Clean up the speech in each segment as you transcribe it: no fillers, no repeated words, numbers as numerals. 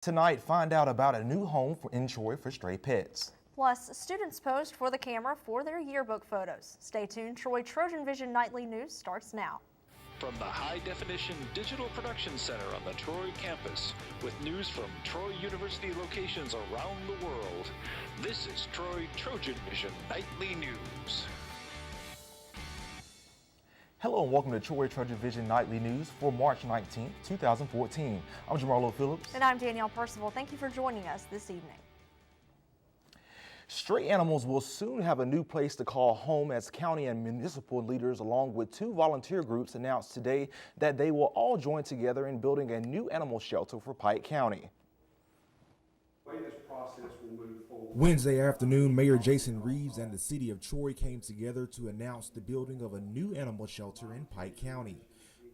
Tonight, find out about a new home in Troy for stray pets. Plus, students posed for the camera for their yearbook photos. Stay tuned. TrojanVision Nightly News starts now. From the high-definition digital production center on the Troy campus, with news from Troy University locations around the world, this is TrojanVision Nightly News. Hello and welcome to TrojanVision Nightly News for March 19, 2014. I'm Jamarlo Phillips. And I'm Danielle Percival. Thank you for joining us this evening. Stray animals will soon have a new place to call home as county and municipal leaders, along with two volunteer groups, announced today that they will all join together in building a new animal shelter for Pike County. Wednesday afternoon, Mayor Jason Reeves and the city of Troy came together to announce the building of a new animal shelter in Pike County.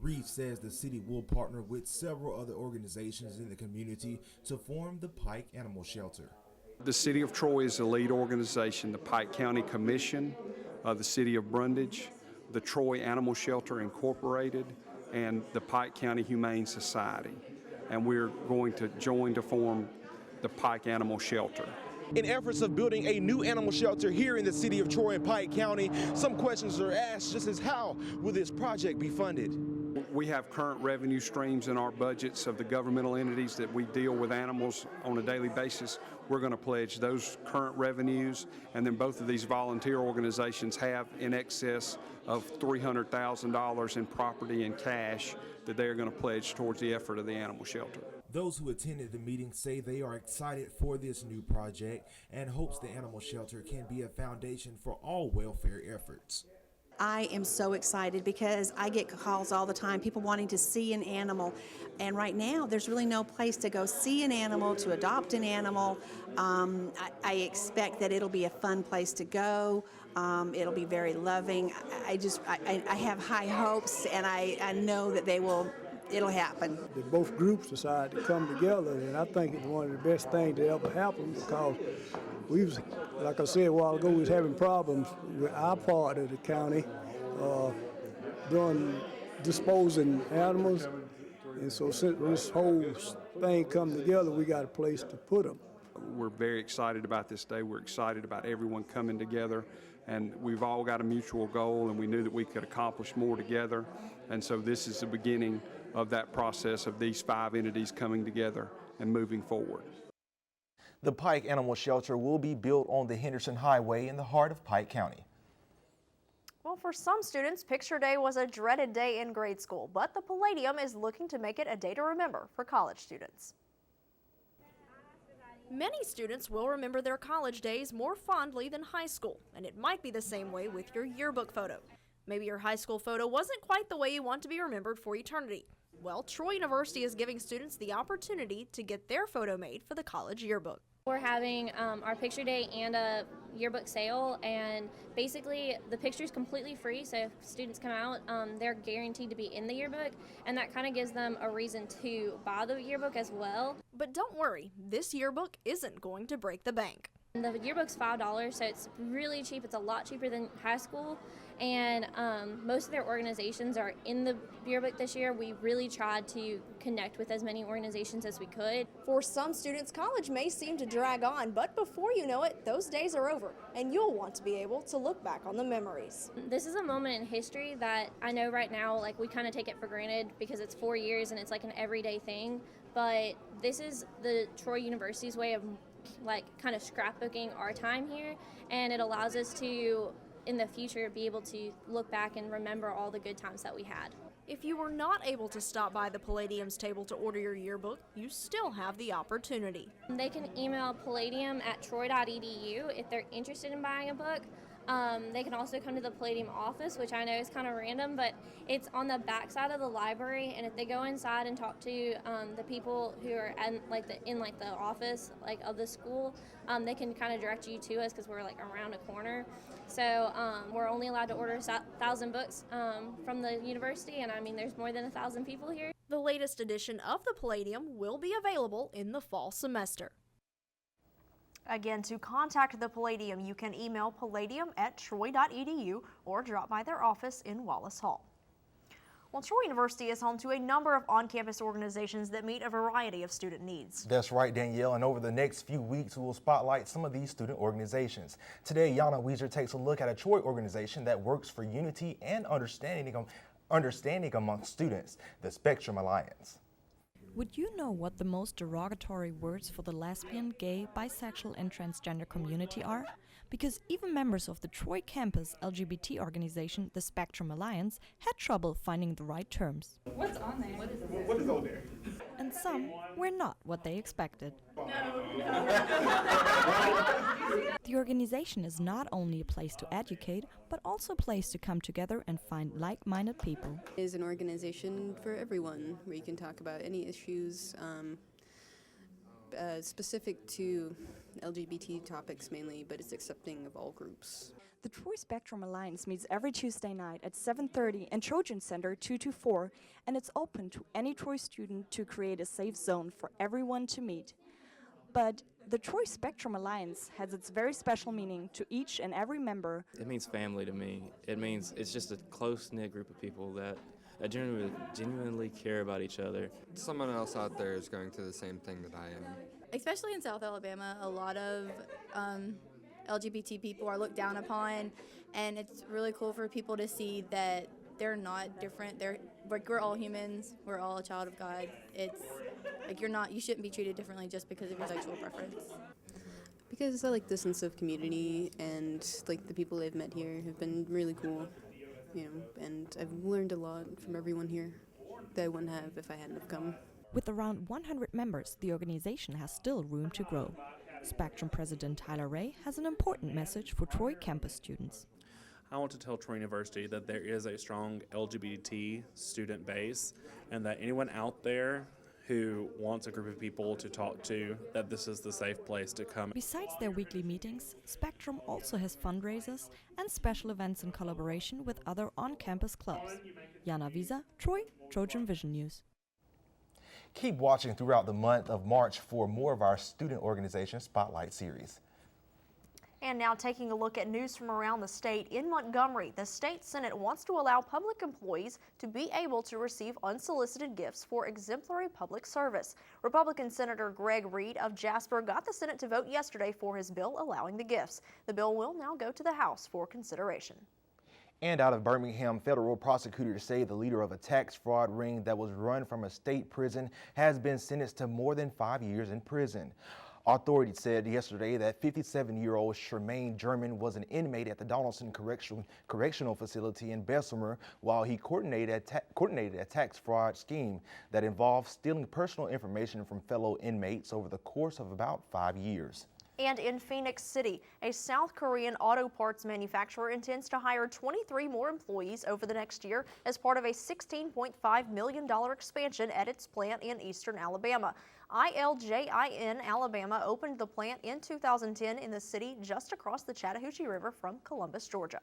Reeves says the city will partner with several other organizations in the community to form the Pike Animal Shelter. The City of Troy is the lead organization, the Pike County Commission, the City of Brundage, the Troy Animal Shelter Incorporated, and the Pike County Humane Society. And we're going to join to form the Pike Animal Shelter. In efforts of building a new animal shelter here in the city of Troy and Pike County, some questions are asked, just as how will this project be funded? We have current revenue streams in our budgets of the governmental entities that we deal with animals on a daily basis. We're going to pledge those current revenues, and then both of these volunteer organizations have in excess of $300,000 in property and cash that they are going to pledge towards the effort of the animal shelter. Those who attended the meeting say they are excited for this new project and hopes the animal shelter can be a foundation for all welfare efforts. I am so excited because I get calls all the time, people wanting to see an animal, and right now there's really no place to go see an animal, to adopt an animal. I expect that it'll be a fun place to go. It'll be very loving. I have high hopes, and I know that it'll happen. Both groups decided to come together, and I think it's one of the best things that ever happened, because like I said a while ago, we was having problems with our part of the county doing disposing animals, and so since this whole thing come together, we got a place to put them. We're very excited about this day. We're excited about everyone coming together, and we've all got a mutual goal, and we knew that we could accomplish more together, and so this is the beginning of that process of these 5 entities coming together and moving forward. The Pike Animal Shelter will be built on the Henderson Highway in the heart of Pike County. Well, for some students, Picture Day was a dreaded day in grade school, but the Palladium is looking to make it a day to remember for college students. Many students will remember their college days more fondly than high school, and it might be the same way with your yearbook photo. Maybe your high school photo wasn't quite the way you want to be remembered for eternity. Well, Troy University is giving students the opportunity to get their photo made for the college yearbook. We're having our picture day and a yearbook sale, and basically the picture is completely free, so if students come out, they're guaranteed to be in the yearbook, and that kind of gives them a reason to buy the yearbook as well. But don't worry, this yearbook isn't going to break the bank. The yearbook's $5, so it's really cheap. It's a lot cheaper than high school, and most of their organizations are in the yearbook this year. We really tried to connect with as many organizations as we could. For some students, college may seem to drag on, but before you know it, those days are over, and you'll want to be able to look back on the memories. This is a moment in history that I know right now, like, we kind of take it for granted because it's 4 years and it's like an everyday thing, but this is the Troy University's way of kind of scrapbooking our time here, and it allows us to, in the future, be able to look back and remember all the good times that we had. If you were not able to stop by the Palladium's table to order your yearbook, you still have the opportunity. They can email palladium@troy.edu if they're interested in buying a book. They can also come to the Palladium office, which I know is kind of random, but it's on the back side of the library, and if they go inside and talk to the people who are in the office of the school, they can kind of direct you to us because we're around a corner. So we're only allowed to order 1,000 books from the university, and I mean there's more than 1,000 people here. The latest edition of the Palladium will be available in the fall semester. Again, to contact the Palladium, you can email palladium@troy.edu or drop by their office in Wallace Hall. Well, Troy University is home to a number of on-campus organizations that meet a variety of student needs. That's right, Danielle, and over the next few weeks, we will spotlight some of these student organizations. Today, Yana Weezer takes a look at a Troy organization that works for unity and understanding among students, the Spectrum Alliance. Would you know what the most derogatory words for the lesbian, gay, bisexual, and transgender community are? Because even members of the Troy campus LGBT organization, the Spectrum Alliance, had trouble finding the right terms. What's on there? What is on there? And some were not what they expected. The organization is not only a place to educate, but also a place to come together and find like-minded people. It is an organization for everyone where you can talk about any issues specific to LGBT topics mainly, but it's accepting of all groups. The Troy Spectrum Alliance meets every Tuesday night at 7:30 in Trojan Center 224, and it's open to any Troy student to create a safe zone for everyone to meet. But the Troy Spectrum Alliance has its very special meaning to each and every member. It means family to me. It means it's just a close-knit group of people that genuinely care about each other. Someone else out there is going through the same thing that I am. Especially in South Alabama, a lot of LGBT people are looked down upon, and it's really cool for people to see that they're not different. We're all humans. We're all a child of God. It's like you shouldn't be treated differently just because of your sexual preference. Because I like the sense of community, and like the people I've met here have been really cool, and I've learned a lot from everyone here that I wouldn't have if I hadn't have come. With around 100 members, the organization has still room to grow. Spectrum President Tyler Ray has an important message for Troy campus students. I want to tell Troy University that there is a strong LGBT student base, and that anyone out there who wants a group of people to talk to, that this is the safe place to come. Besides their weekly meetings, Spectrum also has fundraisers and special events in collaboration with other on-campus clubs. Yana Weezer, Troy, TrojanVision News. Keep watching throughout the month of March for more of our Student Organization Spotlight series. And now taking a look at news from around the state. In Montgomery, the state Senate wants to allow public employees to be able to receive unsolicited gifts for exemplary public service. Republican Senator Greg Reed of Jasper got the Senate to vote yesterday for his bill allowing the gifts. The bill will now go to the House for consideration. And out of Birmingham, federal prosecutors say the leader of a tax fraud ring that was run from a state prison has been sentenced to more than 5 years in prison. Authorities said yesterday that 57-year-old Shermaine German was an inmate at the Donaldson Correctional Facility in Bessemer while he coordinated a tax fraud scheme that involved stealing personal information from fellow inmates over the course of about 5 years. And in Phoenix City, a South Korean auto parts manufacturer intends to hire 23 more employees over the next year as part of a $16.5 million expansion at its plant in eastern Alabama. ILJIN Alabama opened the plant in 2010 in the city just across the Chattahoochee River from Columbus, Georgia.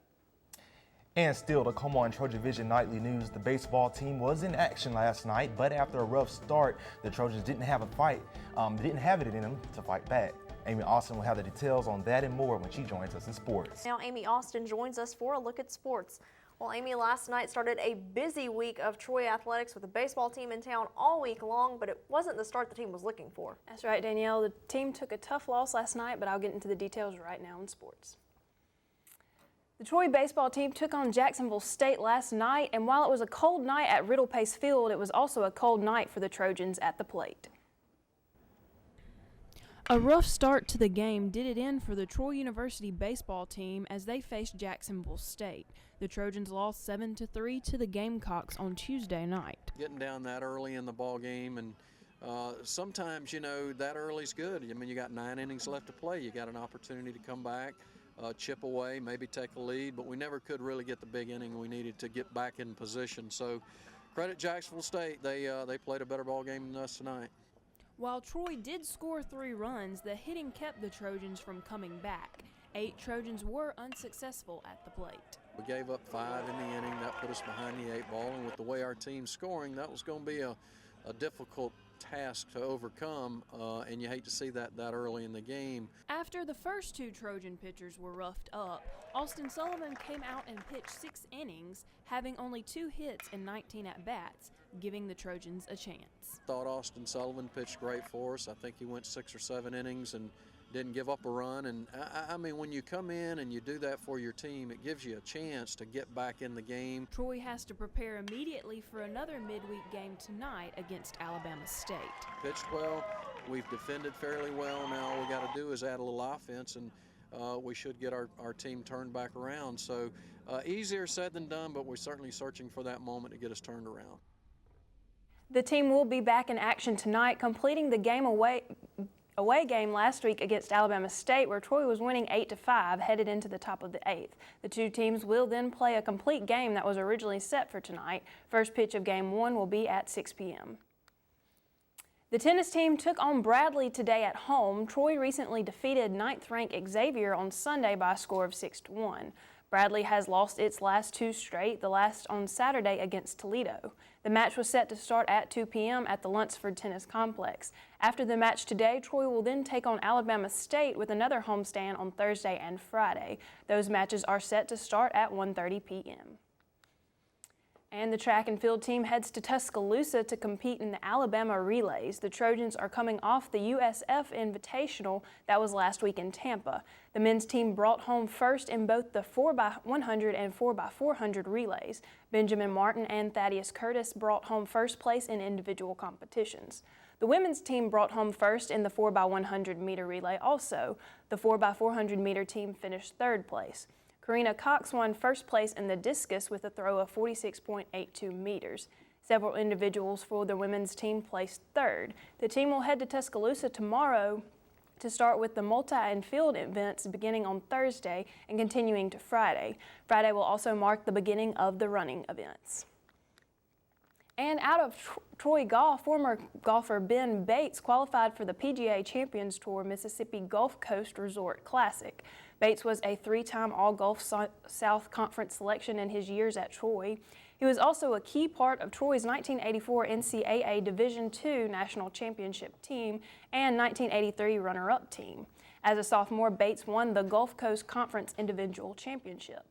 And still to come on TrojanVision Nightly News, the baseball team was in action last night, but after a rough start, the Trojans didn't have it in them to fight back. Amy Austin will have the details on that and more when she joins us in sports. Now Amy Austin joins us for a look at sports. Well, Amy, last night started a busy week of Troy athletics with the baseball team in town all week long, but it wasn't the start the team was looking for. That's right, Danielle. The team took a tough loss last night, but I'll get into the details right now in sports. The Troy baseball team took on Jacksonville State last night, and while it was a cold night at Riddle Pace Field, it was also a cold night for the Trojans at the plate. A rough start to the game did it in for the Troy University baseball team as they faced Jacksonville State. The Trojans lost 7-3 to the Gamecocks on Tuesday night. Getting down that early in the ball game, and sometimes, that early's good. I mean, you got 9 innings left to play. You got an opportunity to come back, chip away, maybe take a lead, but we never could really get the big inning we needed to get back in position. So credit Jacksonville State. They played a better ball game than us tonight. While Troy did score 3 runs, the hitting kept the Trojans from coming back. 8 Trojans were unsuccessful at the plate. We gave up 5 in the inning. That put us behind the 8 ball, and with the way our team's scoring, that was going to be a difficult task to overcome, and you hate to see that early in the game. After the first two Trojan pitchers were roughed up, Austin Sullivan came out and pitched 6 innings, having only 2 hits and 19 at-bats, giving the Trojans a chance. Thought Austin Sullivan pitched great for us. I think he went 6 or 7 innings and didn't give up a run. And I mean, when you come in and you do that for your team, it gives you a chance to get back in the game. Troy has to prepare immediately for another midweek game tonight against Alabama State. Pitched well. We've defended fairly well. Now all we got to do is add a little offense, and we should get our team turned back around. So easier said than done, but we're certainly searching for that moment to get us turned around. The team will be back in action tonight, completing the game away game last week against Alabama State, where Troy was winning 8-5, headed into the top of the 8th. The two teams will then play a complete game that was originally set for tonight. First pitch of Game 1 will be at 6 p.m. The tennis team took on Bradley today at home. Troy recently defeated 9th-ranked Xavier on Sunday by a score of 6-1. Bradley has lost its last 2 straight, the last on Saturday against Toledo. The match was set to start at 2 p.m. at the Lunsford Tennis Complex. After the match today, Troy will then take on Alabama State with another homestand on Thursday and Friday. Those matches are set to start at 1:30 p.m. And the track and field team heads to Tuscaloosa to compete in the Alabama Relays. The Trojans are coming off the USF Invitational that was last week in Tampa. The men's team brought home first in both the 4x100 and 4x400 relays. Benjamin Martin and Thaddeus Curtis brought home first place in individual competitions. The women's team brought home first in the 4x100 meter relay also. The 4x400 meter team finished 3rd place. Karina Cox won first place in the discus with a throw of 46.82 meters. Several individuals for the women's team placed 3rd. The team will head to Tuscaloosa tomorrow to start with the multi and field events beginning on Thursday and continuing to Friday. Friday will also mark the beginning of the running events. And out of Troy golf, former golfer Ben Bates qualified for the PGA Champions Tour Mississippi Gulf Coast Resort Classic. Bates was a 3-time All-Gulf South Conference selection in his years at Troy. He was also a key part of Troy's 1984 NCAA Division II National Championship team and 1983 runner-up team. As a sophomore, Bates won the Gulf Coast Conference Individual Championship.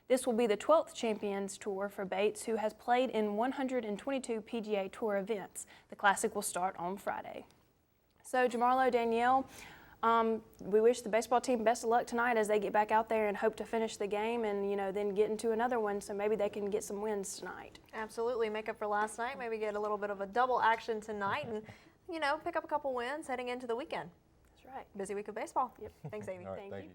This will be the 12th Champions Tour for Bates, who has played in 122 PGA Tour events. The Classic will start on Friday. So, Jamarlo, Danielle, we wish the baseball team best of luck tonight as they get back out there and hope to finish the game and, then get into another one so maybe they can get some wins tonight. Absolutely. Make up for last night. Maybe get a little bit of a double action tonight and, pick up a couple wins heading into the weekend. That's right. Busy week of baseball. Yep. Thanks, Amy. All right, thank you.